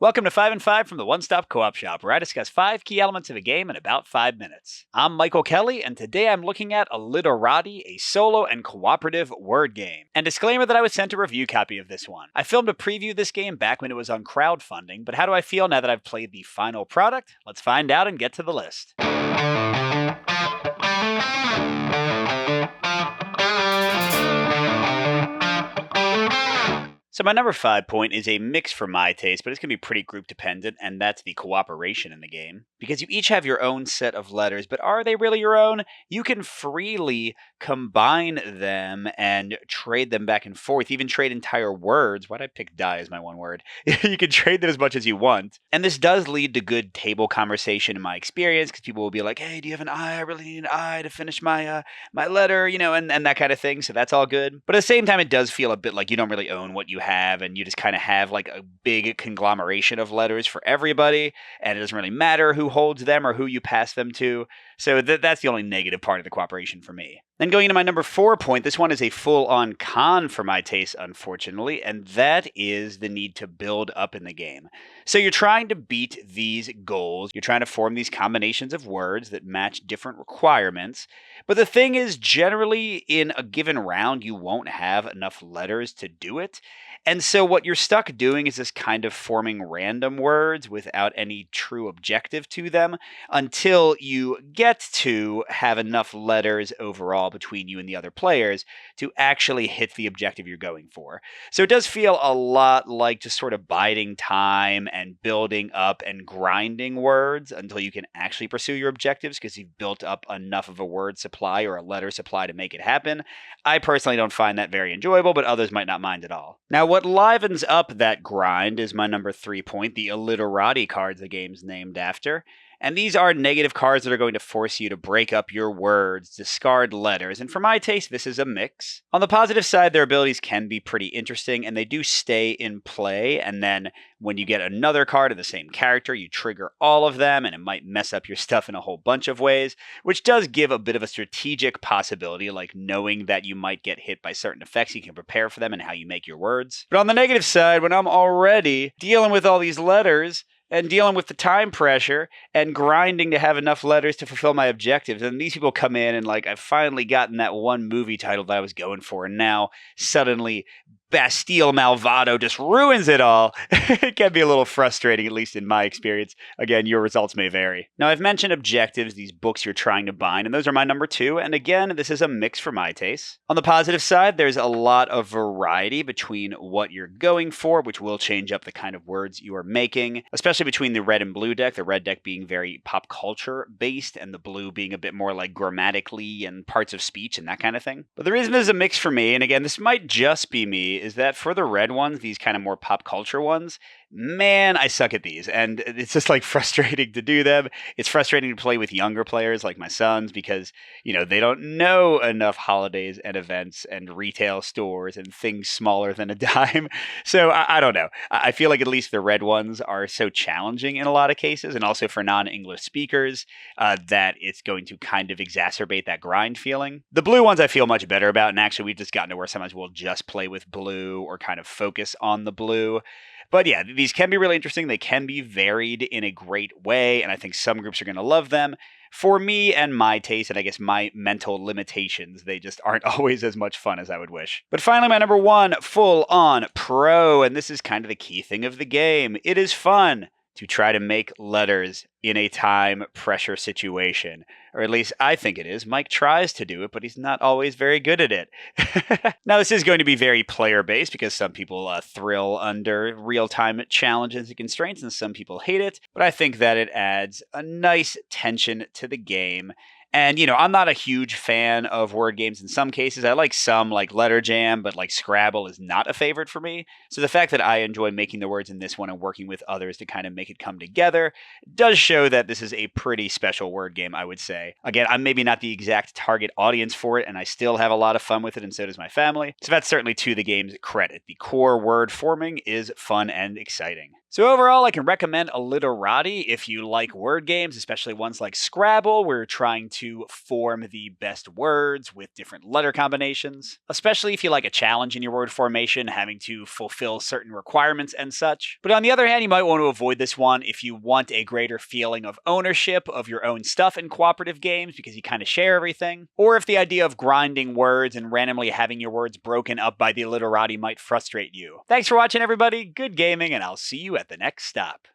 Welcome to 5 and 5 from the One Stop Co-op Shop, where I discuss 5 key elements of a game in about 5 minutes. I'm Michael Kelly, and today I'm looking at Illiterati, a solo and cooperative word game. And disclaimer that I was sent a review copy of this one. I filmed a preview of this game back when it was on crowdfunding, but how do I feel now that I've played the final product? Let's find out and get to the list. So my number 5 point is a mix for my taste, but it's going to be pretty group dependent, and that's the cooperation in the game. Because you each have your own set of letters, but are they really your own? You can freely combine them and trade them back and forth, even trade entire words. Why'd I pick die as my one word? You can trade them as much as you want. And this does lead to good table conversation in my experience, because people will be like, hey, do you have an I? I really need an I to finish my letter, and that kind of thing. So that's all good. But at the same time, it does feel a bit like you don't really own what you have, and you just kind of have like a big conglomeration of letters for everybody, and it doesn't really matter who holds them or who you pass them to. So that's the only negative part of the cooperation for me. Then going into my number 4 point, this one is a full-on con for my taste, unfortunately, and that is the need to build up in the game. So you're trying to beat these goals, you're trying to form these combinations of words that match different requirements, but the thing is, generally in a given round, you won't have enough letters to do it. And so what you're stuck doing is this kind of forming random words without any true objective to them until you get to have enough letters overall between you and the other players to actually hit the objective you're going for. So it does feel a lot like just sort of biding time and building up and grinding words until you can actually pursue your objectives because you've built up enough of a word supply or a letter supply to make it happen. I personally don't find that very enjoyable, but others might not mind at all. Now, what livens up that grind is my number 3 point, the Illiterati cards the game's named after. And these are negative cards that are going to force you to break up your words, discard letters, and for my taste, this is a mix. On the positive side, their abilities can be pretty interesting, and they do stay in play, and then when you get another card of the same character, you trigger all of them, and it might mess up your stuff in a whole bunch of ways, which does give a bit of a strategic possibility, like knowing that you might get hit by certain effects, you can prepare for them and how you make your words. But on the negative side, when I'm already dealing with all these letters, and dealing with the time pressure and grinding to have enough letters to fulfill my objectives. And these people come in and I've finally gotten that one movie title that I was going for. And now suddenly Bastille Malvado just ruins it all. It can be a little frustrating, at least in my experience. Again, your results may vary. Now, I've mentioned objectives, these books you're trying to bind, and those are my number 2. And again, this is a mix for my taste. On the positive side, there's a lot of variety between what you're going for, which will change up the kind of words you are making, especially between the red and blue deck, the red deck being very pop culture based, and the blue being a bit more like grammatically and parts of speech and that kind of thing. But the reason there's a mix for me, and again, this might just be me, is that for the red ones, these kind of more pop culture ones, man, I suck at these. And it's just frustrating to do them. It's frustrating to play with younger players like my sons because, they don't know enough holidays and events and retail stores and things smaller than a dime. So I don't know. I feel like at least the red ones are so challenging in a lot of cases, and also for non-English speakers, that it's going to kind of exacerbate that grind feeling. The blue ones I feel much better about, and actually we've just gotten to where sometimes we'll just play with blue or kind of focus on the blue. But yeah, these can be really interesting. They can be varied in a great way, and I think some groups are going to love them. For me and my taste, and I guess my mental limitations, they just aren't always as much fun as I would wish. But finally, my number 1, full-on pro, and this is kind of the key thing of the game. It is fun to try to make letters in a time pressure situation. Or at least I think it is. Mike tries to do it, but he's not always very good at it. Now, this is going to be very player-based because some people thrill under real-time challenges and constraints, and some people hate it. But I think that it adds a nice tension to the game. And, I'm not a huge fan of word games in some cases. I like some, like Letter Jam, but Scrabble is not a favorite for me. So the fact that I enjoy making the words in this one and working with others to kind of make it come together does show that this is a pretty special word game, I would say. Again, I'm maybe not the exact target audience for it, and I still have a lot of fun with it, and so does my family. So that's certainly to the game's credit. The core word forming is fun and exciting. So overall, I can recommend Illiterati if you like word games, especially ones like Scrabble, where you're trying to form the best words with different letter combinations. Especially if you like a challenge in your word formation, having to fulfill certain requirements and such. But on the other hand, you might want to avoid this one if you want a greater feeling of ownership of your own stuff in cooperative games because you kind of share everything. Or if the idea of grinding words and randomly having your words broken up by the Illiterati might frustrate you. Thanks for watching, everybody. Good gaming, and I'll see you at the next stop.